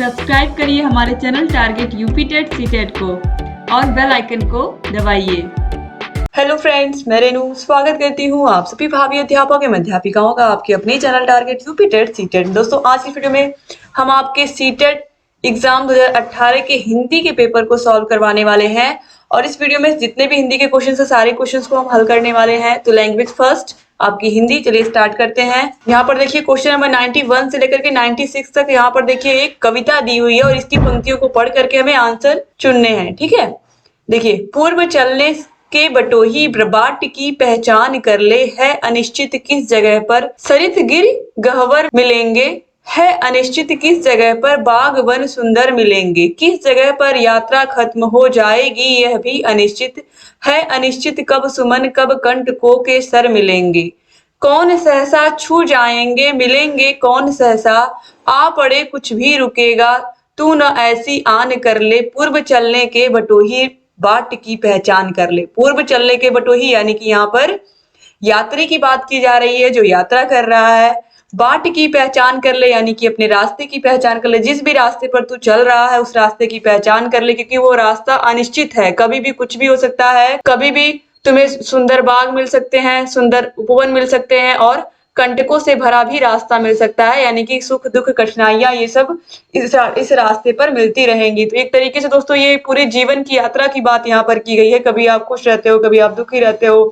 Subscribe करिए हमारे channel target UP TET CTET को और बेल आइकन को दबाइए। हेलो फ्रेंड्स, मैं रेनू स्वागत करती हूँ आप सभी भावी अध्यापक एवं अध्यापिकाओं का आपके अपने channel target UP TET CTET. दोस्तों, आज की वीडियो में हम आपके सीटेट एग्जाम 2018 के हिंदी के पेपर को सॉल्व करवाने वाले हैं और इस वीडियो में जितने भी हिंदी के क्वेश्चन है सारे क्वेश्चंस को हम हल करने वाले हैं। तो लैंग्वेज फर्स्ट आपकी हिंदी, चलिए स्टार्ट करते हैं। यहाँ पर देखिए क्वेश्चन नंबर 91 से लेकर के 96 तक यहाँ पर देखिए एक कविता दी हुई है और इसकी पंक्तियों को पढ़ करके हमें आंसर चुनने हैं। ठीक है, देखिए, पूर्व चलने के बटोही ब्रबाट की पहचान कर ले, है अनिश्चित किस जगह पर सरित गिर गहवर मिलेंगे, है अनिश्चित किस जगह पर बाग वन सुंदर मिलेंगे, किस जगह पर यात्रा खत्म हो जाएगी यह भी अनिश्चित, है अनिश्चित कब सुमन कब कंटकों के सर मिलेंगे, कौन सहसा छू जाएंगे मिलेंगे कौन सहसा, आ पड़े कुछ भी रुकेगा तू न ऐसी आन कर ले, पूर्व चलने के बटोही बाट की पहचान कर ले। पूर्व चलने के बटोही यानी कि यहाँ पर यात्री की बात की जा रही है जो यात्रा कर रहा है। बाट की पहचान कर ले यानी कि अपने रास्ते की पहचान कर ले, जिस भी रास्ते पर तू चल रहा है उस रास्ते की पहचान कर ले, क्योंकि वो रास्ता अनिश्चित है, कभी भी कुछ भी हो सकता है, कभी भी तुम्हें सुंदर बाग मिल सकते हैं, सुंदर उपवन मिल सकते हैं और कंटकों से भरा भी रास्ता मिल सकता है, यानी कि सुख दुख कठिनाइयां ये सब इस रास्ते पर मिलती रहेंगी। तो एक तरीके से दोस्तों ये पूरे जीवन की यात्रा की बात यहाँ पर की गई है। कभी आप खुश रहते हो, कभी आप दुखी रहते हो,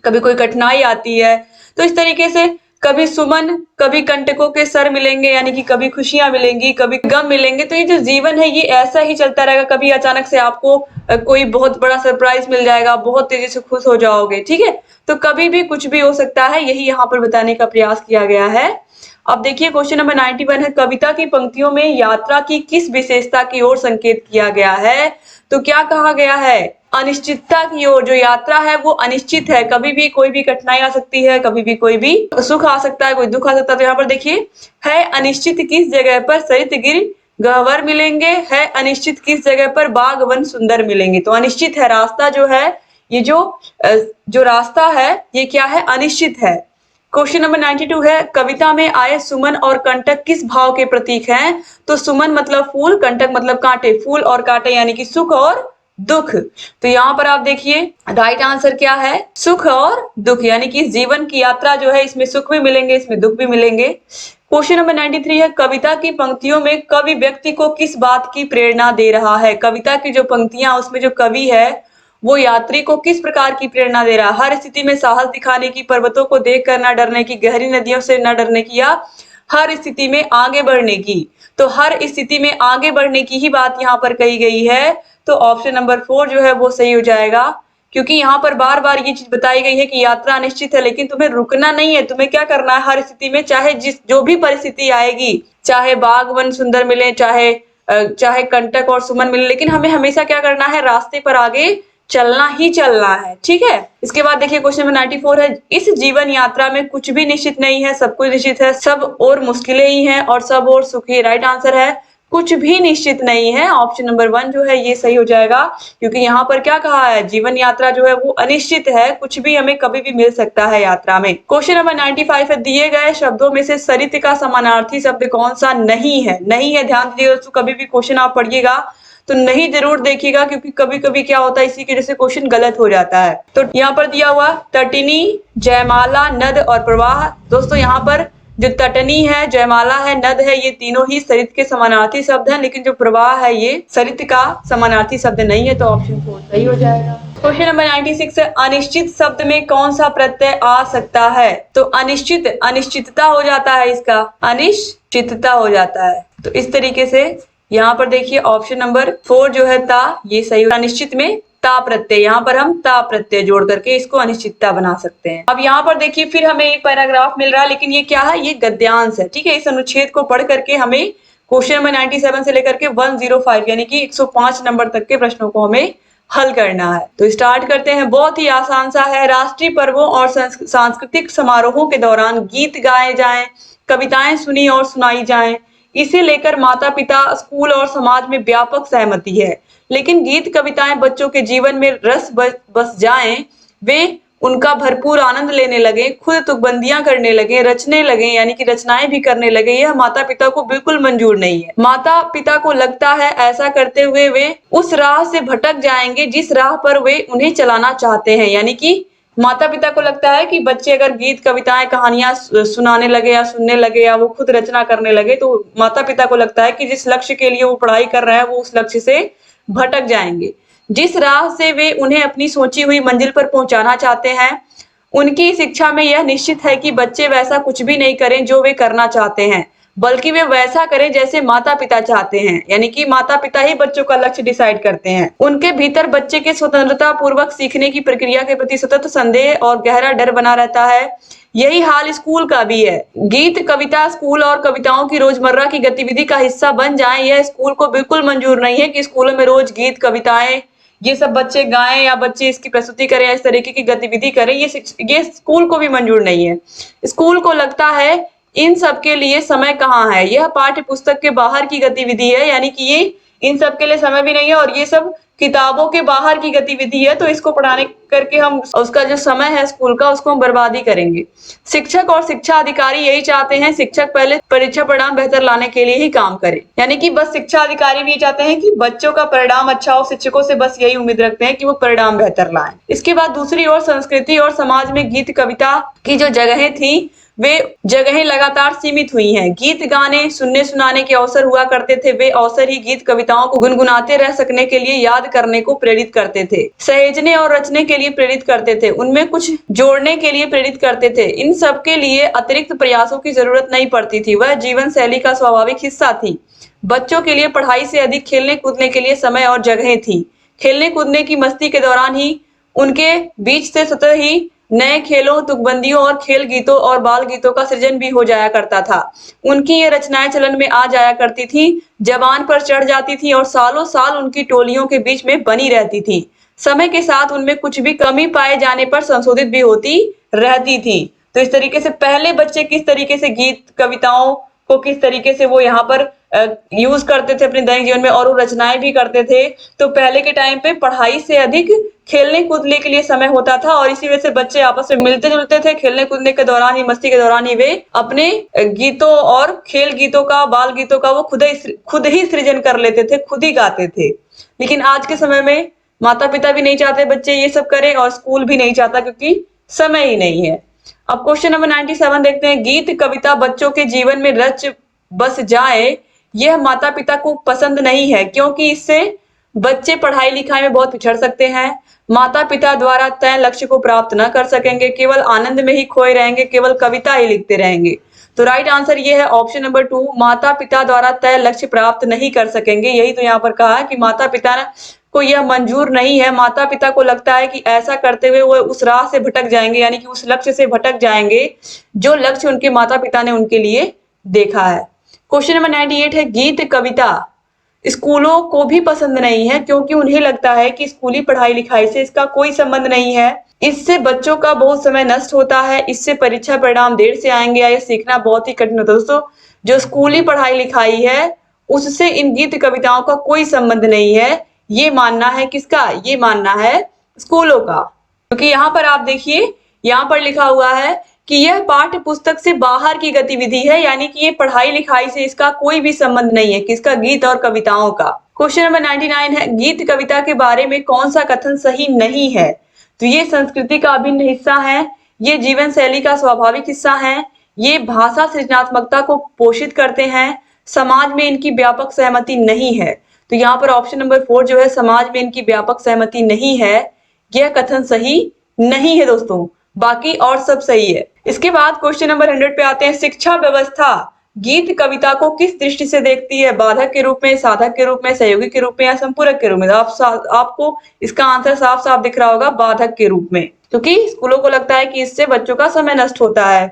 कभी कोई कठिनाई आती है, तो इस तरीके से कभी सुमन कभी कंटकों के सर मिलेंगे, यानी कि कभी खुशियां मिलेंगी कभी गम मिलेंगे। तो ये जो जीवन है ये ऐसा ही चलता रहेगा। कभी अचानक से आपको कोई बहुत बड़ा सरप्राइज मिल जाएगा, बहुत तेजी से खुश हो जाओगे। ठीक है, तो कभी भी कुछ भी हो सकता है, यही यहाँ पर बताने का प्रयास किया गया है। अब देखिए क्वेश्चन नंबर 91 है, कविता की पंक्तियों में यात्रा की किस विशेषता की ओर संकेत किया गया है। तो क्या कहा गया है, अनिश्चितता की ओर। जो यात्रा है वो अनिश्चित है, कभी भी कोई भी कठिनाई आ सकती है, कभी भी कोई भी सुख आ सकता है, कोई दुख आ सकता है। तो यहाँ पर देखिए, है अनिश्चित किस जगह पर सरित गिर गहवर मिलेंगे, है अनिश्चित किस जगह पर बाग वन सुंदर मिलेंगे। तो अनिश्चित है रास्ता जो है, ये जो रास्ता है ये क्या है, अनिश्चित है। क्वेश्चन नंबर 92 है, कविता में आए सुमन और कंटक किस भाव के प्रतीक हैं। तो सुमन मतलब फूल, कंटक मतलब कांटे, फूल और कांटे यानी कि सुख और दुख। तो यहाँ पर आप देखिए राइट आंसर क्या है, सुख और दुख, यानी कि जीवन की यात्रा जो है इसमें सुख भी मिलेंगे इसमें दुख भी मिलेंगे। क्वेश्चन नंबर 93 है, कविता की पंक्तियों में कवि व्यक्ति को किस बात की प्रेरणा दे रहा है। कविता की जो पंक्तियां उसमें जो कवि है वो यात्री को किस प्रकार की प्रेरणा दे रहा है, हर स्थिति में साहस दिखाने की, पर्वतों को देखकर न डरने की, गहरी नदियों से न डरने की, या हर स्थिति में आगे बढ़ने की। तो हर स्थिति में आगे बढ़ने की ही बात यहाँ पर कही गई है। तो ऑप्शन नंबर 4 जो है वो सही हो जाएगा, क्योंकि यहाँ पर बार बार ये चीज बताई गई है कि यात्रा अनिश्चित है, लेकिन तुम्हें रुकना नहीं है, तुम्हें क्या करना है, हर स्थिति में चाहे जो भी परिस्थिति आएगी, चाहे बाग वन सुंदर मिले, चाहे कंटक और सुमन मिले, लेकिन हमें हमेशा क्या करना है, रास्ते पर आगे चलना ही चलना है। ठीक है, इसके बाद देखिए क्वेश्चन नंबर 94 है, इस जीवन यात्रा में कुछ भी निश्चित नहीं है, सब कुछ निश्चित है, सब और मुश्किलें ही हैं और सब और सुख ही। राइट आंसर है कुछ भी निश्चित नहीं है, ऑप्शन नंबर 1 जो है ये सही हो जाएगा, क्योंकि यहाँ पर क्या कहा है, जीवन यात्रा जो है वो अनिश्चित है, कुछ भी हमें कभी भी मिल सकता है यात्रा में। क्वेश्चन नंबर 95 है, दिए गए शब्दों में से सरित का समानार्थी शब्द कौन सा नहीं है। नहीं है, ध्यान दीजिएगा दोस्तों, कभी भी क्वेश्चन आप पढ़िएगा तो नहीं जरूर देखिएगा, क्योंकि कभी कभी क्या होता है इसी की वजह से क्वेश्चन गलत हो जाता है। तो यहाँ पर दिया हुआ तटिनी, जयमाला, नद और प्रवाह। दोस्तों यहाँ पर जो तटनी है, जयमाला है, नद है, ये तीनों ही सरित के समानार्थी शब्द हैं, लेकिन जो प्रवाह है ये सरित का समानार्थी शब्द नहीं है। तो ऑप्शन 4 सही हो जाएगा। क्वेश्चन नंबर 96 है, अनिश्चित शब्द में कौन सा प्रत्यय आ सकता है। तो अनिश्चित, अनिश्चितता हो जाता है, इसका अनिश्चितता हो जाता है। तो इस तरीके से यहाँ पर देखिए ऑप्शन नंबर 4 जो है ता, ये सही। अनिश्चित में ता प्रत्यय, यहाँ पर हम ता प्रत्यय जोड़ करके इसको अनिश्चितता बना सकते हैं। अब यहाँ पर देखिए फिर हमें एक पैराग्राफ मिल रहा है, लेकिन ये क्या है, ये गद्यांश है। ठीक है, इस अनुच्छेद को पढ़ करके हमें क्वेश्चन नंबर 97 से लेकर के 105 यानी कि 105 नंबर तक के प्रश्नों को हमें हल करना है। तो स्टार्ट करते हैं, बहुत ही आसान सा है। राष्ट्रीय पर्वों और सांस्कृतिक समारोहों के दौरान गीत गाए जाएं, कविताएं सुनी और सुनाई जाएं, इसे लेकर माता पिता, स्कूल और समाज में व्यापक सहमति है। लेकिन गीत कविताएं बच्चों के जीवन में रस बस जाएं, वे उनका भरपूर आनंद लेने लगे, खुद तुकबंदियां करने लगे, रचने लगे यानी कि रचनाएं भी करने लगे, यह माता पिता को बिल्कुल मंजूर नहीं है। माता पिता को लगता है ऐसा करते हुए वे उस राह से भटक जाएंगे जिस राह पर वे उन्हें चलाना चाहते हैं। यानी कि माता पिता को लगता है कि बच्चे अगर गीत कविताएं कहानियां सुनाने लगे या सुनने लगे या वो खुद रचना करने लगे तो माता पिता को लगता है कि जिस लक्ष्य के लिए वो पढ़ाई कर रहे हैं वो उस लक्ष्य से भटक जाएंगे। जिस राह से वे उन्हें अपनी सोची हुई मंजिल पर पहुंचाना चाहते हैं, उनकी शिक्षा में यह निश्चित है कि बच्चे वैसा कुछ भी नहीं करें जो वे करना चाहते हैं, बल्कि वे वैसा करें जैसे माता पिता चाहते हैं। यानी कि माता पिता ही बच्चों का लक्ष्य डिसाइड करते हैं। उनके भीतर बच्चे के स्वतंत्रता पूर्वक सीखने की प्रक्रिया के प्रति सतत संदेह और गहरा डर बना रहता है। यही हाल स्कूल का भी है। गीत कविता स्कूल और कविताओं की रोजमर्रा की गतिविधि का हिस्सा बन जाएं, यह स्कूल को बिल्कुल मंजूर नहीं है कि स्कूलों में रोज गीत कविताएं ये सब बच्चे गाएं या बच्चे इसकी प्रस्तुति करें या इस तरीके की गतिविधि करें, ये स्कूल को भी मंजूर नहीं है। स्कूल को लगता है इन सब के लिए समय कहाँ है, यह पाठ्य पुस्तक के बाहर की गतिविधि है। यानी कि ये इन सब के लिए समय भी नहीं है और ये सब किताबों के बाहर की गतिविधि है, तो इसको पढ़ाने करके हम उसका जो समय है स्कूल का उसको हम बर्बादी करेंगे। शिक्षक और शिक्षा अधिकारी यही चाहते हैं, शिक्षक पहले परीक्षा परिणाम बेहतर लाने के लिए ही काम करें। यानी कि बस शिक्षा अधिकारी भी चाहते हैं कि बच्चों का परिणाम अच्छा हो, शिक्षकों से बस यही उम्मीद रखते हैं कि वो परिणाम बेहतर लाएं। इसके बाद दूसरी ओर संस्कृति और समाज में गीत कविता की जो जगहें थी वे जगहें लगातार सीमित हुई हैं। गीत गाने सुनने सुनाने के अवसर हुआ करते थे, वे अवसर ही गीत कविताओं को गुनगुनाते रह सकने के लिए याद करने को प्रेरित करते थे, सहेजने और रचने के लिए प्रेरित करते थे, उनमें कुछ जोड़ने के लिए प्रेरित करते थे। इन सब के लिए अतिरिक्त प्रयासों की जरूरत नहीं पड़ती थी, वह जीवन शैली का स्वाभाविक हिस्सा थी। बच्चों के लिए पढ़ाई से अधिक खेलने कूदने के लिए समय और जगहें थी। खेलने कूदने की मस्ती के दौरान ही उनके बीच से सतत ही नए खेलों, तुकबंदियों और खेल गीतों और बाल गीतों का सृजन भी हो जाया करता था। उनकी ये रचनाएं चलन में आ जाया करती थी, जबान पर चढ़ जाती थी और सालों साल उनकी टोलियों के बीच में बनी रहती थी। समय के साथ उनमें कुछ भी कमी पाए जाने पर संशोधित भी होती रहती थी। तो इस तरीके से पहले बच्चे किस तरीके से गीत कविताओं को किस तरीके से वो यहाँ पर यूज करते थे अपने दैनिक जीवन में और वो रचनाएं भी करते थे। तो पहले के टाइम पे पढ़ाई से अधिक खेलने कूदने के लिए समय होता था और इसी वजह से बच्चे आपस में मिलते जुलते थे। खेलने कूदने के दौरान ही, मस्ती के दौरान ही वे अपने गीतों और खेल गीतों का, बाल गीतों का वो खुद ही सृजन कर लेते थे, खुद ही गाते थे। लेकिन आज के समय में माता पिता भी नहीं चाहते बच्चे ये सब करें और स्कूल भी नहीं चाहता क्योंकि समय ही नहीं है। अब क्वेश्चन नंबर 97 देखते हैं। गीत कविता बच्चों के जीवन में रच बस जाए, यह माता पिता को पसंद नहीं है क्योंकि इससे बच्चे पढ़ाई लिखाई में बहुत पिछड़ सकते हैं, माता पिता द्वारा तय लक्ष्य को प्राप्त न कर सकेंगे, केवल आनंद में ही खोए रहेंगे, केवल कविता ही लिखते रहेंगे। तो राइट आंसर ये है ऑप्शन नंबर 2, माता पिता द्वारा तय लक्ष्य प्राप्त नहीं कर सकेंगे। यही तो यहाँ पर कहा है कि माता पिता को यह मंजूर नहीं है। माता पिता को लगता है कि ऐसा करते हुए वो उस राह से भटक जाएंगे, यानी कि उस लक्ष्य से भटक जाएंगे जो लक्ष्य उनके माता पिता ने उनके लिए देखा है। क्वेश्चन नंबर 98 है। गीत कविता स्कूलों को भी पसंद नहीं है क्योंकि उन्हें लगता है कि स्कूली पढ़ाई लिखाई से इसका कोई संबंध नहीं है, इससे बच्चों का बहुत समय नष्ट होता है, इससे परीक्षा परिणाम देर से आएंगे या यह सीखना बहुत ही कठिन होता है। दोस्तों, जो स्कूली पढ़ाई लिखाई है उससे इन गीत कविताओं का कोई संबंध नहीं है, ये मानना है किसका? ये मानना है स्कूलों का। क्योंकि यहाँ पर आप देखिए, यहाँ पर लिखा हुआ है कि यह पाठ्य पुस्तक से बाहर की गतिविधि है, यानी कि ये पढ़ाई लिखाई से इसका कोई भी संबंध नहीं है। किसका? गीत और कविताओं का। क्वेश्चन नंबर 99 है। गीत कविता के बारे में कौन सा कथन सही नहीं है? तो ये संस्कृति का अभिन्न हिस्सा है, ये जीवन शैली का स्वाभाविक हिस्सा है, ये भाषा सृजनात्मकता को पोषित करते हैं, समाज में इनकी व्यापक सहमति नहीं है। तो यहाँ पर ऑप्शन नंबर 4 जो है, समाज में इनकी व्यापक सहमति नहीं है, यह कथन सही नहीं है दोस्तों, बाकी और सब सही है। इसके बाद क्वेश्चन नंबर 100 पे आते हैं। शिक्षा व्यवस्था गीत कविता को किस दृष्टि से देखती है? बाधक के रूप में, साधक के रूप में, सहयोगी के रूप में या संपूरक के रूप में? आपको इसका आंसर साफ साफ दिख रहा होगा, बाधक के रूप में, क्योंकि स्कूलों को लगता है कि इससे बच्चों का समय नष्ट होता है।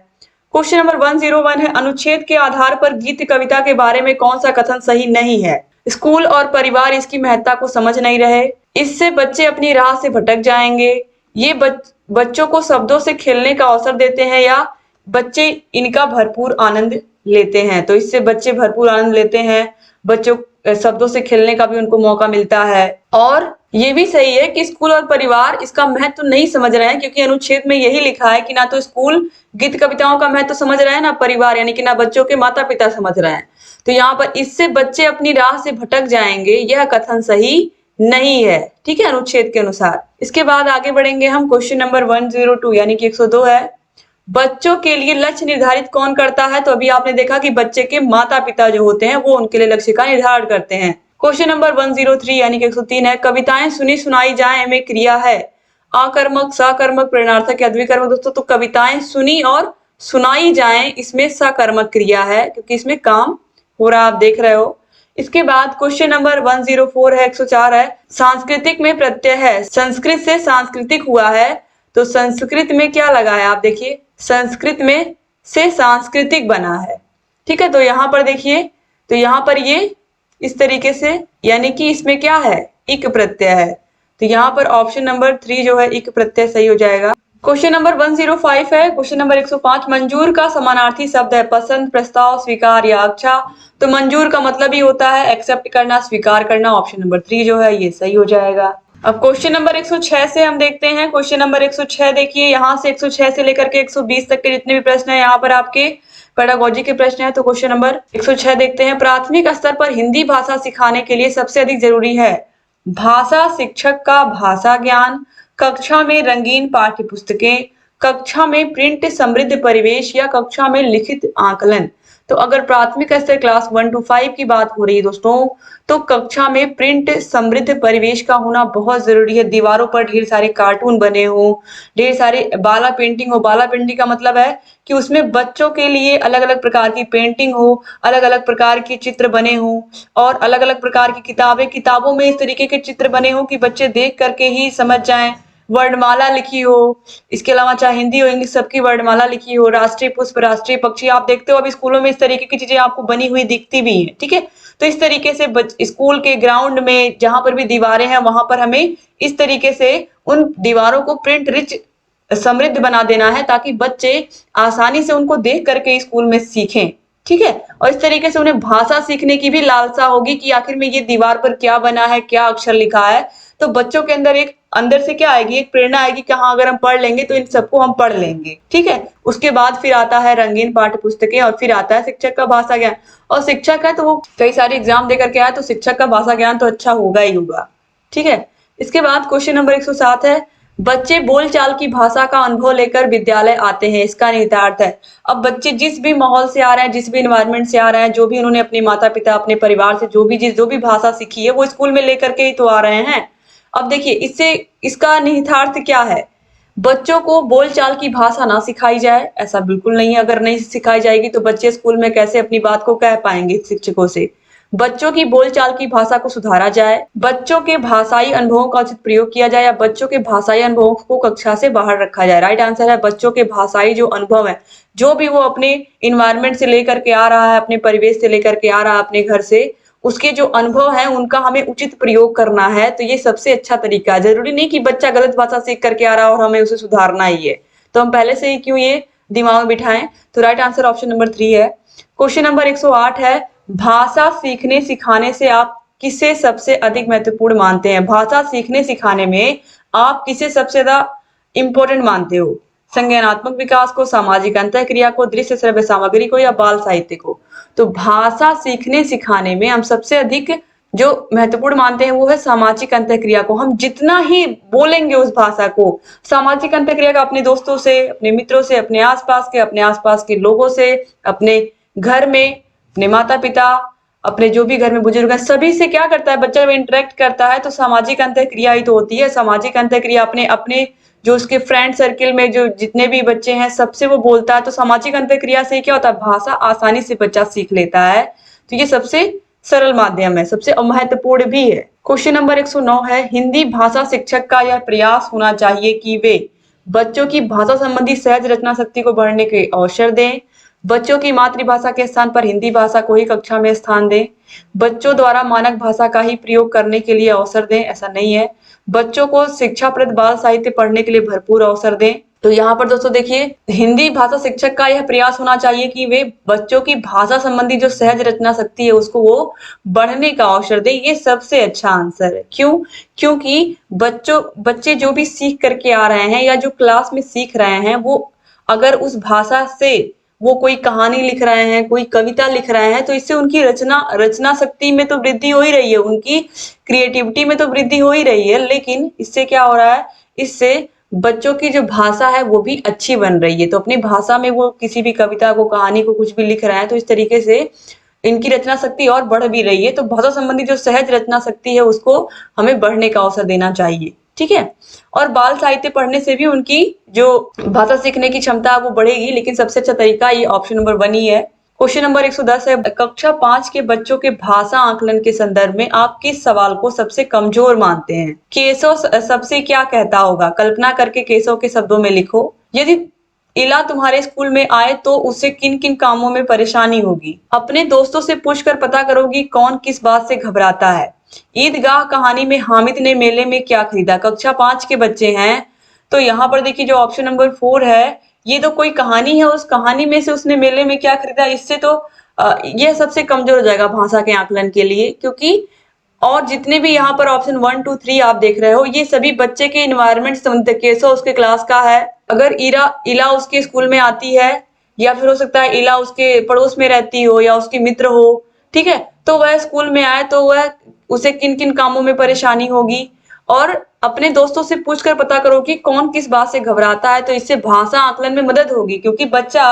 क्वेश्चन नंबर 101 है। अनुच्छेद के आधार पर गीत कविता के बारे में कौन सा कथन सही नहीं है? स्कूल और परिवार इसकी महत्ता को समझ नहीं रहे, इससे बच्चे अपनी राह से भटक जाएंगे, ये बच्चों को शब्दों से खेलने का अवसर देते हैं या बच्चे इनका भरपूर आनंद लेते हैं। तो इससे बच्चे भरपूर आनंद लेते हैं, बच्चों शब्दों से खेलने का भी उनको मौका मिलता है। और ये भी सही है कि स्कूल और परिवार इसका महत्व नहीं समझ रहे हैं, क्योंकि अनुच्छेद में यही लिखा है कि ना तो स्कूल गीत कविताओं का महत्व समझ रहे हैं, ना परिवार यानी कि ना बच्चों के माता पिता समझ रहे हैं। तो यहाँ पर इससे बच्चे अपनी राह से भटक जाएंगे, यह कथन सही नहीं है। ठीक है, अनुच्छेद के अनुसार। इसके बाद आगे बढ़ेंगे हम। क्वेश्चन नंबर 102 यानी कि 102 है, बच्चों के लिए लक्ष्य निर्धारित कौन करता है? तो अभी आपने देखा कि बच्चे के माता पिता जो होते हैं वो उनके लिए लक्ष्य का निर्धारण करते हैं। क्वेश्चन नंबर 103 यानी कि 103 है, कविताएं सुनी सुनाई जाए में क्रिया है आकर्मक, सकर्मक, प्रेरणार्थक या द्विकर्मक। दोस्तों तो कविताएं सुनी और सुनाई जाए, इसमें सकर्मक क्रिया है, क्योंकि इसमें काम हो रहा, आप देख रहे हो। इसके बाद क्वेश्चन नंबर 104 है, 104 है, सांस्कृतिक में प्रत्यय है, संस्कृत से सांस्कृतिक हुआ है, तो संस्कृत में क्या लगा है? आप देखिए, संस्कृत में से सांस्कृतिक बना है। ठीक है, तो यहाँ पर देखिए, तो यहाँ पर ये इस तरीके से, यानी कि इसमें क्या है? इक प्रत्यय है। तो यहाँ पर ऑप्शन नंबर 3 जो है इक प्रत्यय सही हो जाएगा। क्वेश्चन नंबर 105 है, क्वेश्चन नंबर 105, मंजूर का समानार्थी शब्द है पसंद, प्रस्ताव, स्वीकार या अच्छा। तो मंजूर का मतलब ही होता है एक्सेप्ट करना, स्वीकार करना। ऑप्शन नंबर 3 जो है ये सही हो जाएगा। अब क्वेश्चन नंबर 106 से हम देखते हैं। क्वेश्चन नंबर 106 देखिए, यहाँ से 106 से लेकर के 120 तक के जितने भी प्रश्न है यहाँ पर आपके पेडागोजी के प्रश्न है। तो क्वेश्चन नंबर 106 देखते हैं, प्राथमिक स्तर पर हिंदी भाषा सिखाने के लिए सबसे अधिक जरूरी है भाषा शिक्षक का भाषा ज्ञान, कक्षा में रंगीन पाठ्य पुस्तकें, कक्षा में प्रिंट समृद्ध परिवेश या कक्षा में लिखित आकलन। तो अगर प्राथमिक स्तर क्लास 1 to 5 की बात हो रही है दोस्तों, तो कक्षा में प्रिंट समृद्ध परिवेश का होना बहुत जरूरी है। दीवारों पर ढेर सारे कार्टून बने हो, ढेर सारे बाला पेंटिंग हो। बाला पेंटिंग का मतलब है कि उसमें बच्चों के लिए अलग अलग प्रकार की पेंटिंग हो, अलग अलग प्रकार के चित्र बने हो, और अलग अलग प्रकार की किताबों में इस तरीके के चित्र बने हो कि बच्चे देख करके ही समझ जाएं। वर्णमाला लिखी हो, इसके अलावा चाहे हिंदी हो इंग्लिश सबकी वर्णमाला लिखी हो, राष्ट्रीय पुष्प, राष्ट्रीय पक्षी, आप देखते हो अभी स्कूलों में इस तरीके की चीजें आपको बनी हुई दिखती भी है। ठीक है, तो इस तरीके से स्कूल के ग्राउंड में जहां पर भी दीवारें हैं वहां पर हमें इस तरीके से उन दीवारों को प्रिंट रिच समृद्ध बना देना है, ताकि बच्चे आसानी से उनको देख करके स्कूल में सीखें। ठीक है, और इस तरीके से उन्हें भाषा सीखने की भी लालसा होगी कि आखिर में ये दीवार पर क्या बना है, क्या अक्षर लिखा है। तो बच्चों के अंदर एक अंदर से क्या आएगी, एक प्रेरणा आएगी कि हाँ अगर हम पढ़ लेंगे तो इन सबको हम पढ़ लेंगे। ठीक है, उसके बाद फिर आता है रंगीन पाठ्य पुस्तकें, और फिर आता है शिक्षक का भाषा ज्ञान। और शिक्षक है तो वो कई सारे एग्जाम देकर के आया, तो शिक्षक का भाषा ज्ञान तो अच्छा होगा ही होगा। ठीक है, इसके बाद क्वेश्चन नंबर 107 है, बच्चे बोलचाल की भाषा का अनुभव लेकर विद्यालय आते हैं, इसका निहितार्थ है। अब बच्चे जिस भी माहौल से आ रहे हैं, जिस भी इन्वायरमेंट से आ रहे हैं, जो भी उन्होंने अपने माता पिता अपने परिवार से जो भी भाषा सीखी है वो स्कूल में लेकर के ही तो आ रहे हैं। अब देखिए इससे इसका निहितार्थ क्या है, बच्चों को बोलचाल की भाषा ना सिखाई जाए, ऐसा बिल्कुल नहीं है। अगर नहीं सिखाई जाएगी तो बच्चे स्कूल में कैसे अपनी बात को कह पाएंगे शिक्षकों से। बच्चों की बोलचाल की भाषा को सुधारा जाए, बच्चों के भाषाई अनुभवों का उचित प्रयोग किया जाए, या बच्चों के भाषाई अनुभवों को कक्षा से बाहर रखा जाए। राइट आंसर है बच्चों के भाषाई जो अनुभव है, जो भी वो अपने इन्वायरमेंट से लेकर के आ रहा है, अपने परिवेश से लेकर के आ रहा है, अपने घर से, उसके जो अनुभव है उनका हमें उचित प्रयोग करना है। तो ये सबसे अच्छा तरीका है। जरूरी नहीं कि बच्चा गलत भाषा सीख करके आ रहा है और हमें उसे सुधारना ही है, तो हम पहले से ही क्यों ये दिमाग में बिठाएं। तो राइट आंसर ऑप्शन नंबर 3 है। क्वेश्चन नंबर 108 है, भाषा सीखने सिखाने से आप किसे सबसे अधिक महत्वपूर्ण मानते हैं? भाषा सीखने सिखाने में आप किसे सबसे ज्यादा इंपॉर्टेंट मानते हो? संज्ञानात्मक विकास को, सामाजिक अंतःक्रिया को, दृश्य श्रव्य सामग्री को, या बाल साहित्य को? तो भाषा सीखने सिखाने में हम सबसे अधिक जो महत्वपूर्ण मानते हैं वो है सामाजिक अंतःक्रिया को। हम जितना ही बोलेंगे उस भाषा को, सामाजिक अंतःक्रिया का अपने दोस्तों से, अपने मित्रों से, अपने आसपास के लोगों से, अपने घर में, अपने माता पिता, अपने जो भी घर में बुजुर्ग है, सभी से क्या करता है बच्चा, जब इंटरेक्ट करता है तो सामाजिक अंतःक्रिया ही तो होती है। सामाजिक अंतःक्रिया अपने अपने जो उसके फ्रेंड सर्किल में जो जितने भी बच्चे हैं सबसे वो बोलता है। तो सामाजिक अंतःक्रिया से क्या होता है, भाषा आसानी से बच्चा सीख लेता है। तो ये सबसे सरल माध्यम है, सबसे महत्वपूर्ण भी है। क्वेश्चन नंबर 109 है, हिंदी भाषा शिक्षक का यह प्रयास होना चाहिए कि वे बच्चों की भाषा संबंधी सहज रचना शक्ति को बढ़ने के अवसर दें, बच्चों की मातृभाषा के स्थान पर हिंदी भाषा को ही कक्षा में स्थान दें, बच्चों द्वारा मानक भाषा का ही प्रयोग करने के लिए अवसर दें, ऐसा नहीं है, बच्चों को शिक्षाप्रद बाल साहित्य पढ़ने के लिए भरपूर अवसर दें, तो यहाँ पर दोस्तों देखिए, हिंदी भाषा शिक्षक का यह प्रयास होना चाहिए कि वे बच्चों की भाषा संबंधी जो सहज रचना शक्ति है उसको वो बढ़ने का अवसर दे। ये सबसे अच्छा आंसर है। क्यों? क्योंकि बच्चे जो भी सीख करके आ रहे हैं या जो क्लास में सीख रहे हैं, वो अगर उस भाषा से वो कोई कहानी लिख रहे हैं, कोई कविता लिख रहे हैं, तो इससे उनकी रचना शक्ति में तो वृद्धि हो ही रही है, उनकी क्रिएटिविटी में तो वृद्धि हो ही रही है। लेकिन इससे क्या हो रहा है, इससे बच्चों की जो भाषा है वो भी अच्छी बन रही है। तो अपनी भाषा में वो किसी भी कविता को, कहानी को, कुछ भी लिख रहे हैं, तो इस तरीके से इनकी रचना शक्ति और बढ़ भी रही है। तो भाषा संबंधी जो सहज रचना शक्ति है उसको हमें बढ़ने का अवसर देना चाहिए। ठीक है। और बाल साहित्य पढ़ने से भी उनकी जो भाषा सीखने की क्षमता है वो बढ़ेगी। लेकिन सबसे अच्छा तरीका ये ऑप्शन नंबर 1 ही है। क्वेश्चन नंबर 110 है, कक्षा 5 के बच्चों के भाषा आकलन के संदर्भ में आप किस सवाल को सबसे कमजोर मानते हैं? केशव सबसे क्या कहता होगा? कल्पना करके केशव के शब्दों में लिखो। यदि इला तुम्हारे स्कूल में आए तो उसे किन किन कामों में परेशानी होगी? अपने दोस्तों से पूछकर पता करोगी कौन किस बात से घबराता है। ईदगाह कहानी में हामिद ने मेले में क्या खरीदा? कक्षा 5 के बच्चे हैं, तो यहाँ पर देखिए जो ऑप्शन नंबर 4 है, ये तो कोई कहानी है, उस कहानी में से उसने मेले में क्या खरीदा, इससे तो यह सबसे कमजोर हो जाएगा भाषा के आकलन के लिए। क्योंकि और जितने भी यहाँ पर ऑप्शन 1, 2, 3 आप देख रहे हो, ये सभी बच्चे के इन्वायरमेंट संबंधित, केसो उसके क्लास का है। अगर इला उसके स्कूल में आती है, या फिर हो सकता है इला उसके पड़ोस में रहती हो या उसकी मित्र हो, ठीक है, तो वह स्कूल में आए तो वह उसे किन किन कामों में परेशानी होगी। और अपने दोस्तों से पूछकर पता करो कि कौन किस बात से घबराता है, तो इससे भाषा आकलन में मदद होगी। क्योंकि बच्चा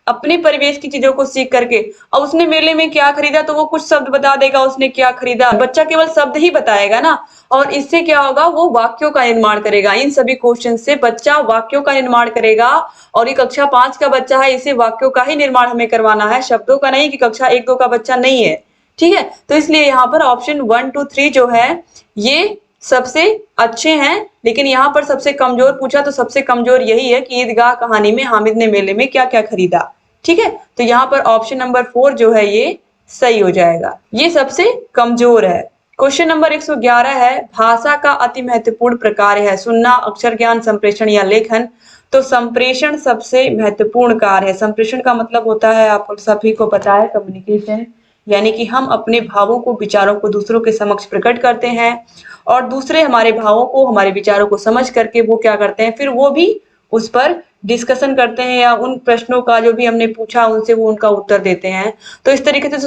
अपने परिवेश की चीजों को सीख करके, अब उसने मेले में क्या खरीदा तो वो कुछ शब्द बता देगा उसने क्या खरीदा, बच्चा केवल शब्द ही बताएगा ना। और इससे क्या होगा, वो वाक्यों का निर्माण करेगा। इन सभी क्वेश्चन से बच्चा वाक्यों का निर्माण करेगा। और ये कक्षा 5 का बच्चा है, इसे वाक्यों का ही निर्माण हमें करवाना है, शब्दों का नहीं कि कक्षा 1, 2 का बच्चा नहीं है। ठीक है। तो इसलिए यहाँ पर ऑप्शन 1, 2, 3 जो है ये सबसे अच्छे हैं। लेकिन यहाँ पर सबसे कमजोर पूछा तो सबसे कमजोर यही है कि ईदगाह कहानी में हामिद ने मेले में क्या क्या खरीदा। ठीक है। तो यहाँ पर ऑप्शन नंबर 4 जो है ये सही हो जाएगा, ये सबसे कमजोर है। क्वेश्चन नंबर 111 है, भाषा का अति महत्वपूर्ण प्रकार है सुनना, अक्षर ज्ञान, संप्रेषण या लेखन। तो संप्रेषण सबसे महत्वपूर्ण कार्य है। संप्रेषण का मतलब होता है, आप सभी को पता है, कम्युनिकेशन, यानी कि हम अपने भावों को, विचारों को दूसरों के समक्ष प्रकट करते हैं और दूसरे हमारे भावों को, हमारे विचारों को समझ करके वो क्या करते हैं, फिर वो भी उस पर डिस्कशन करते हैं या उन प्रश्नों का जो भी हमने पूछा उनसे वो उनका उत्तर देते हैं। तो इस तरीके से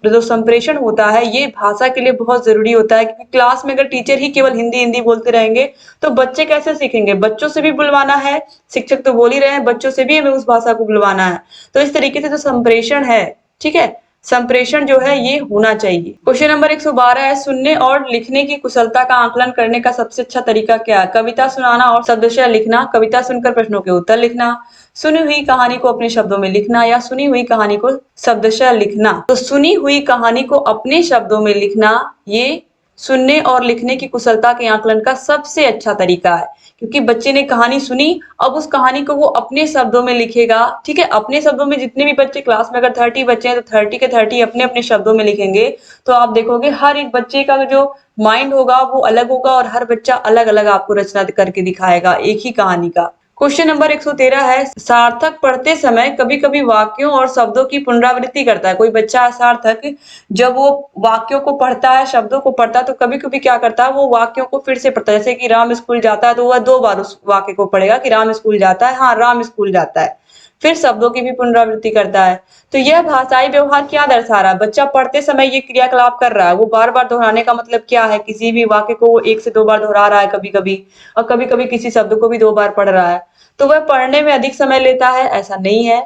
जो संप्रेषण होता है ये भाषा के लिए बहुत जरूरी होता है। क्योंकि क्लास में अगर टीचर ही केवल हिंदी हिंदी बोलते रहेंगे तो बच्चे कैसे सीखेंगे? बच्चों से भी बुलवाना है, शिक्षक तो बोल ही रहे हैं, बच्चों से भी हमें उस भाषा को बुलवाना है। तो इस तरीके से जो संप्रेषण है, ठीक है, संप्रेषण जो है ये होना चाहिए। क्वेश्चन नंबर 112 है, सुनने और लिखने की कुशलता का आकलन करने का सबसे अच्छा तरीका क्या है? कविता सुनाना और शब्दशः लिखना, कविता सुनकर प्रश्नों के उत्तर लिखना, सुनी हुई कहानी को अपने शब्दों में लिखना या सुनी हुई कहानी को शब्दशः लिखना। तो सुनी हुई कहानी को अपने शब्दों में लिखना ये सुनने और लिखने की कुशलता के आकलन का सबसे अच्छा तरीका है। क्योंकि बच्चे ने कहानी सुनी, अब उस कहानी को वो अपने शब्दों में लिखेगा। ठीक है, अपने शब्दों में। जितने भी बच्चे क्लास में, अगर 30 बच्चे हैं तो 30 के 30 अपने अपने शब्दों में लिखेंगे। तो आप देखोगे हर एक बच्चे का जो माइंड होगा वो अलग होगा और हर बच्चा अलग अलग आपको रचना करके दिखाएगा एक ही कहानी का। क्वेश्चन नंबर 113 है, सार्थक पढ़ते समय कभी कभी वाक्यों और शब्दों की पुनरावृत्ति करता है। कोई बच्चा सार्थक जब वो वाक्यों को पढ़ता है, शब्दों को पढ़ता है, तो कभी कभी क्या करता है, वो वाक्यों को फिर से पढ़ता है। जैसे कि राम स्कूल जाता है तो वह 2 बार उस वाक्य को पढ़ेगा कि राम स्कूल जाता है, हाँ राम स्कूल जाता है। फिर शब्दों की भी पुनरावृत्ति करता है। तो यह भाषाई व्यवहार क्या दर्शा रहा है? बच्चा पढ़ते समय ये क्रियाकलाप कर रहा है। वो बार बार दोहराने का मतलब क्या है? किसी भी वाक्य को वो 1 से 2 बार दोहरा रहा है कभी कभी, और कभी कभी किसी शब्द को भी 2 बार पढ़ रहा है। तो वह पढ़ने में अधिक समय लेता है ऐसा नहीं है,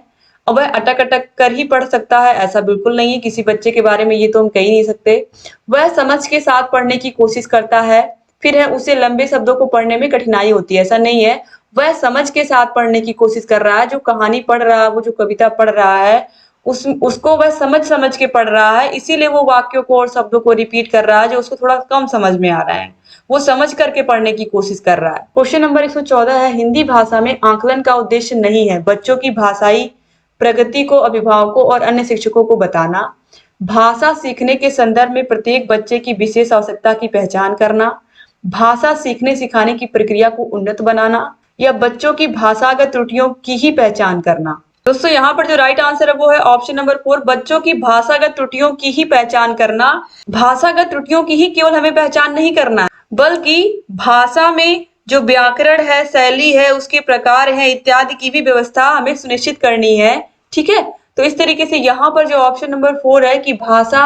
और वह अटक अटक कर ही पढ़ सकता है ऐसा बिल्कुल नहीं है। किसी बच्चे के बारे में ये तो हम कह ही नहीं सकते। वह समझ के साथ पढ़ने की कोशिश करता है, फिर है उसे लंबे शब्दों को पढ़ने में कठिनाई होती है, ऐसा नहीं है। वह समझ के साथ पढ़ने की कोशिश कर रहा है। जो कहानी पढ़ रहा है, वो जो कविता पढ़ रहा है, उसको वह समझ समझ के पढ़ रहा है, इसीलिए वो वाक्यों को और शब्दों को रिपीट कर रहा है जो उसको थोड़ा कम समझ में आ रहा है। वो समझ करके पढ़ने की कोशिश कर रहा है। क्वेश्चन नंबर 114 है, हिंदी भाषा में आकलन का उद्देश्य नहीं है बच्चों की भाषाई प्रगति को अभिभावकों और अन्य शिक्षकों को बताना, भाषा सीखने के संदर्भ में प्रत्येक बच्चे की विशेष आवश्यकता की पहचान करना, भाषा सीखने सिखाने की प्रक्रिया को उन्नत बनाना, या बच्चों की भाषागत त्रुटियों की ही पहचान करना। दोस्तों यहाँ पर जो राइट आंसर है वो है ऑप्शन नंबर 4, बच्चों की भाषागत त्रुटियों की ही पहचान करना। भाषागत त्रुटियों की ही केवल हमें पहचान नहीं करना है, बल्कि भाषा में जो व्याकरण है, शैली है, उसके प्रकार है इत्यादि की भी व्यवस्था हमें सुनिश्चित करनी है। ठीक है, तो इस तरीके से यहाँ पर जो ऑप्शन नंबर 4 है कि भाषा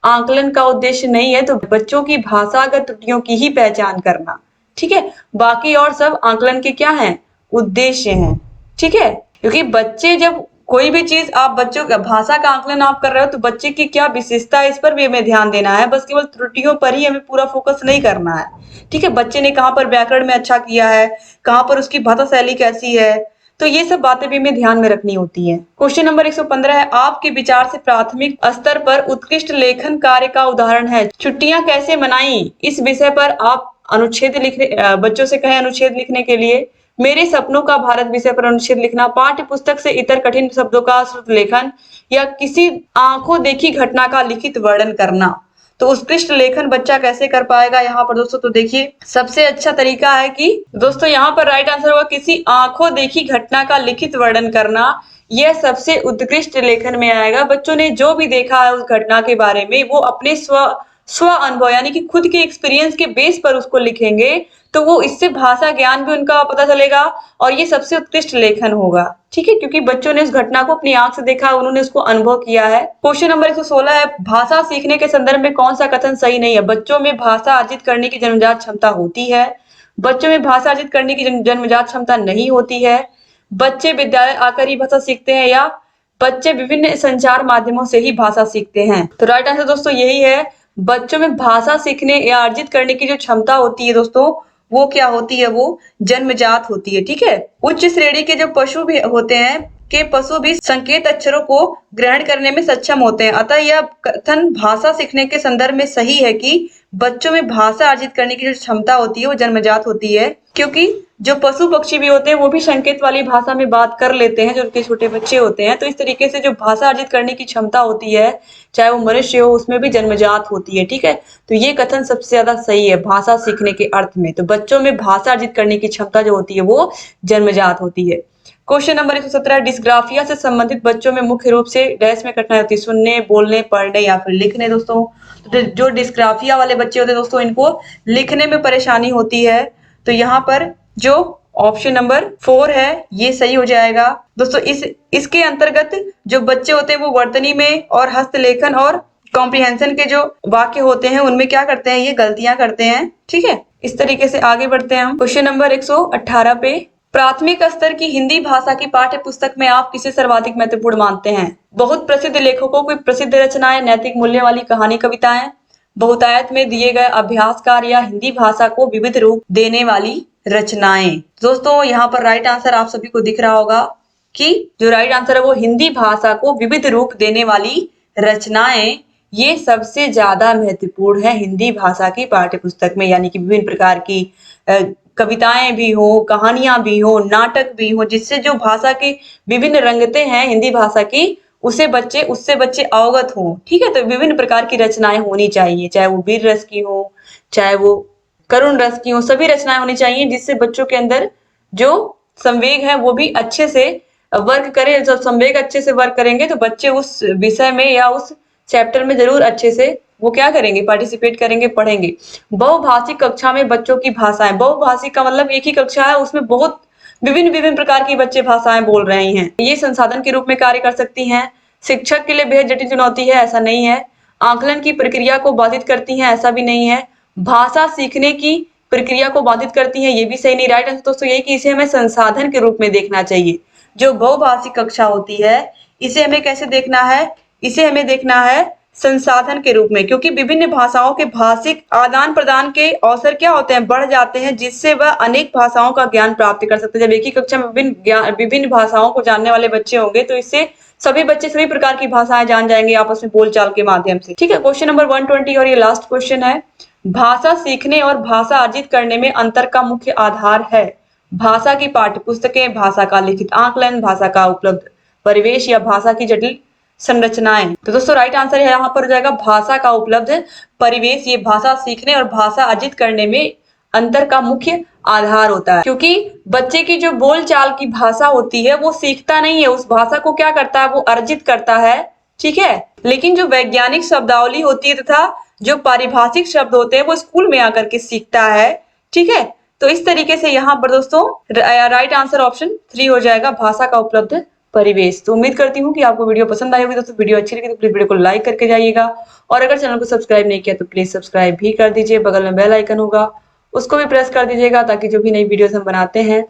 आकलन का उद्देश्य नहीं है, तो बच्चों की भाषागत त्रुटियों की ही पहचान करना। ठीक है, बाकी और सब आकलन के क्या हैं, उद्देश्य हैं। ठीक है, क्योंकि बच्चे जब कोई भी चीज आप बच्चों का भाषा का आकलन आप कर रहे हो तो बच्चे की क्या विशेषता है इस पर भी हमें ध्यान देना है, बस केवल त्रुटियों पर ही हमें पूरा फोकस नहीं करना है। ठीक है, बच्चे ने कहाँ पर व्याकरण में अच्छा किया है, कहाँ पर उसकी भाषा शैली कैसी है, तो ये सब बातें भी हमें ध्यान में रखनी होती है। क्वेश्चन नंबर 115 है, आपके विचार से प्राथमिक स्तर पर उत्कृष्ट लेखन कार्य का उदाहरण है। छुट्टियां कैसे मनाई, इस विषय पर आप अनुच्छेद लिखने बच्चों से कहें अनुच्छेद लिखने के लिए। मेरे सपनों का भारत विषय पर अनुच्छेद लिखना, पाठ्य पुस्तक से इतर कठिन शब्दों का श्रुत लेखन, या किसी आंखों देखी घटना का लिखित वर्णन करना। तो उत्कृष्ट लेखन बच्चा कैसे कर पाएगा यहाँ पर दोस्तों, तो देखिए सबसे अच्छा तरीका है कि दोस्तों यहाँ पर राइट आंसर होगा किसी आंखों देखी घटना का लिखित वर्णन करना। यह सबसे उत्कृष्ट लेखन में आएगा। बच्चों ने जो भी देखा है उस घटना के बारे में वो अपने स्व अनुभव यानी कि खुद के एक्सपीरियंस के बेस पर उसको लिखेंगे, तो वो इससे भाषा ज्ञान भी उनका पता चलेगा और ये सबसे उत्कृष्ट लेखन होगा। ठीक है, क्योंकि बच्चों ने उस घटना को अपनी आंख से देखा, उन्होंने उसको अनुभव किया है। क्वेश्चन नंबर 116 है, भाषा सीखने के संदर्भ में कौन सा कथन सही नहीं है। बच्चों में भाषा अर्जित करने की जन्मजात क्षमता होती है, बच्चों में भाषा अर्जित करने की जन्मजात क्षमता नहीं होती है, बच्चे विद्यालय आकर ही भाषा सीखते हैं, या बच्चे विभिन्न संचार माध्यमों से ही भाषा सीखते हैं। तो राइट आंसर दोस्तों यही है, बच्चों में भाषा सीखने या अर्जित करने की जो क्षमता होती है दोस्तों वो क्या होती है, वो जन्मजात होती है। ठीक है, उच्च श्रेणी के जो पशु भी होते हैं के पशु भी संकेत अक्षरों को ग्रहण करने में सक्षम होते हैं। अतः यह कथन भाषा सीखने के संदर्भ में सही है कि बच्चों में भाषा अर्जित करने की जो क्षमता होती है वो जन्मजात होती है, क्योंकि जो पशु पक्षी भी होते हैं वो भी संकेत वाली भाषा में बात कर लेते हैं जो उनके छोटे बच्चे होते हैं। तो इस तरीके से जो भाषा अर्जित करने की क्षमता होती है चाहे वो मनुष्य हो उसमें भी जन्मजात होती है। ठीक है, तो ये कथन सबसे ज्यादा सही है भाषा सीखने के अर्थ में। तो बच्चों में भाषा अर्जित करने की क्षमता जो होती है वो जन्मजात होती है। क्वेश्चन नंबर 117, डिस्ग्राफिया से संबंधित बच्चों में मुख्य रूप से डैश में कठिनाई होती है, सुनने, बोलने, पढ़ने या फिर लिखने। दोस्तों तो जो डिस्ग्राफिया वाले बच्चे होते हैं दोस्तों इनको लिखने में परेशानी होती है, तो यहाँ पर जो ऑप्शन नंबर 4 है ये सही हो जाएगा। दोस्तों इसके अंतर्गत जो बच्चे होते हैं वो वर्तनी में और हस्तलेखन और कॉम्प्रिहेंशन के जो वाक्य होते हैं उनमें क्या करते हैं, ये गलतियां करते हैं। ठीक है, इस तरीके से आगे बढ़ते हैं हम क्वेश्चन नंबर 118 पे, प्राथमिक स्तर की हिंदी भाषा की पाठ्य पुस्तक में आप किसे सर्वाधिक महत्वपूर्ण मानते हैं। बहुत प्रसिद्ध लेखकों की प्रसिद्ध रचनाएं, नैतिक मूल्य वाली कहानी कविताएं, बहुतायत में दिए गए अभ्यासकार, या हिंदी भाषा को विविध रूप देने वाली रचनाएं। दोस्तों यहाँ पर राइट आंसर आप सभी को दिख रहा होगा कि जो राइट आंसर है वो हिंदी भाषा को विविध रूप देने वाली रचनाएं, ये सबसे ज्यादा महत्वपूर्ण है हिंदी भाषा की पाठ्य पुस्तक में। यानी कि विभिन्न प्रकार की कविताएं भी हो, कहानियां भी हो, नाटक भी हो, जिससे जो भाषा की विभिन्न रंगतें हैं हिंदी भाषा की उससे बच्चे अवगत हो। ठीक है, तो विभिन्न प्रकार की रचनाएं होनी चाहिए, चाहे वो वीर रस की हो चाहे वो करुण रस की हो, सभी रचनाएं होनी चाहिए जिससे बच्चों के अंदर जो संवेग है वो भी अच्छे से वर्क करे। जब संवेग अच्छे से वर्क करेंगे तो बच्चे उस विषय में या उस चैप्टर में जरूर अच्छे से वो क्या करेंगे, पार्टिसिपेट करेंगे, पढ़ेंगे। बहुभाषिक कक्षा में बच्चों की भाषाएं, बहुभाषिक का मतलब एक ही कक्षा है उसमें बहुत विभिन्न प्रकार की बच्चे भाषाएं बोल रहे हैं, ये संसाधन के रूप में कार्य कर सकती हैं। शिक्षक के लिए बेहद जटिल चुनौती है, ऐसा नहीं है। आकलन की प्रक्रिया को बाधित करती हैं, ऐसा भी नहीं है। भाषा सीखने की प्रक्रिया को बाधित करती है, ये भी सही नहीं। राइट आंसर दोस्तों यही कि इसे हमें संसाधन के रूप में देखना चाहिए। जो बहुभाषिक कक्षा होती है इसे हमें कैसे देखना है, इसे हमें देखना है संसाधन के रूप में, क्योंकि विभिन्न भाषाओं के भाषिक आदान प्रदान के अवसर क्या होते हैं, बढ़ जाते हैं, जिससे वह अनेक भाषाओं का ज्ञान प्राप्त कर सकते हैं। जब एक ही कक्षा में विभिन्न भाषाओं को जानने वाले बच्चे होंगे तो इससे सभी बच्चे सभी प्रकार की भाषाएं जान जाएंगे आपस में बोलचाल के माध्यम से। ठीक है, क्वेश्चन नंबर 120 और ये लास्ट क्वेश्चन है, भाषा सीखने और भाषा अर्जित करने में अंतर का मुख्य आधार है। भाषा की पाठ्य पुस्तकें, भाषा का लिखित आकलन, भाषा का उपलब्ध परिवेश, या भाषा की जटिल संरचनाएं। तो दोस्तों राइट आंसर है यहाँ पर हो जाएगा भाषा का उपलब्ध परिवेश। ये भाषा सीखने और भाषा अर्जित करने में अंतर का मुख्य आधार होता है, क्योंकि बच्चे की जो बोलचाल की भाषा होती है वो सीखता नहीं है, उस भाषा को क्या करता है, वो अर्जित करता है। ठीक है, लेकिन जो वैज्ञानिक शब्दावली होती है तथा जो पारिभाषिक शब्द होते हैं वो स्कूल में आकर के सीखता है। ठीक है, तो इस तरीके से यहाँ पर दोस्तों राइट आंसर ऑप्शन 3 हो जाएगा, भाषा का उपलब्ध परिवेश। तो उम्मीद करती हूँ कि आपको वीडियो पसंद आई होगी दोस्तों। वीडियो अच्छी लगी तो प्लीज वीडियो को लाइक करके जाइएगा, और अगर चैनल को सब्सक्राइब नहीं किया तो प्लीज सब्सक्राइब भी कर दीजिए। बगल में बेल आइकन होगा, उसको भी प्रेस कर दीजिएगा, ताकि जो भी नई वीडियोस हम बनाते हैं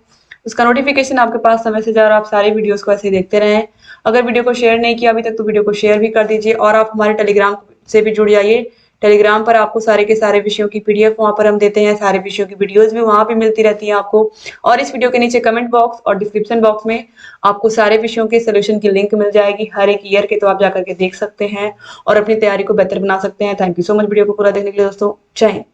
उसका नोटिफिकेशन आपके पास समय से जाए और आप सारी वीडियोस को ऐसे देखते रहें। अगर वीडियो को शेयर नहीं किया अभी तक तो वीडियो को शेयर भी कर दीजिए, और आप हमारे टेलीग्राम से भी जुड़ जाइए। टेलीग्राम पर आपको सारे के सारे विषयों की पीडीएफ वहां पर हम देते हैं, सारे विषयों की वीडियोस भी वहां पे मिलती रहती हैं आपको। और इस वीडियो के नीचे कमेंट बॉक्स और डिस्क्रिप्शन बॉक्स में आपको सारे विषयों के सोल्यूशन की लिंक मिल जाएगी, हर एक ईयर के, तो आप जाकर के देख सकते हैं और अपनी तैयारी को बेहतर बना सकते हैं। Thank you so much video को पूरा देखने के लिए दोस्तों। जय हिंद।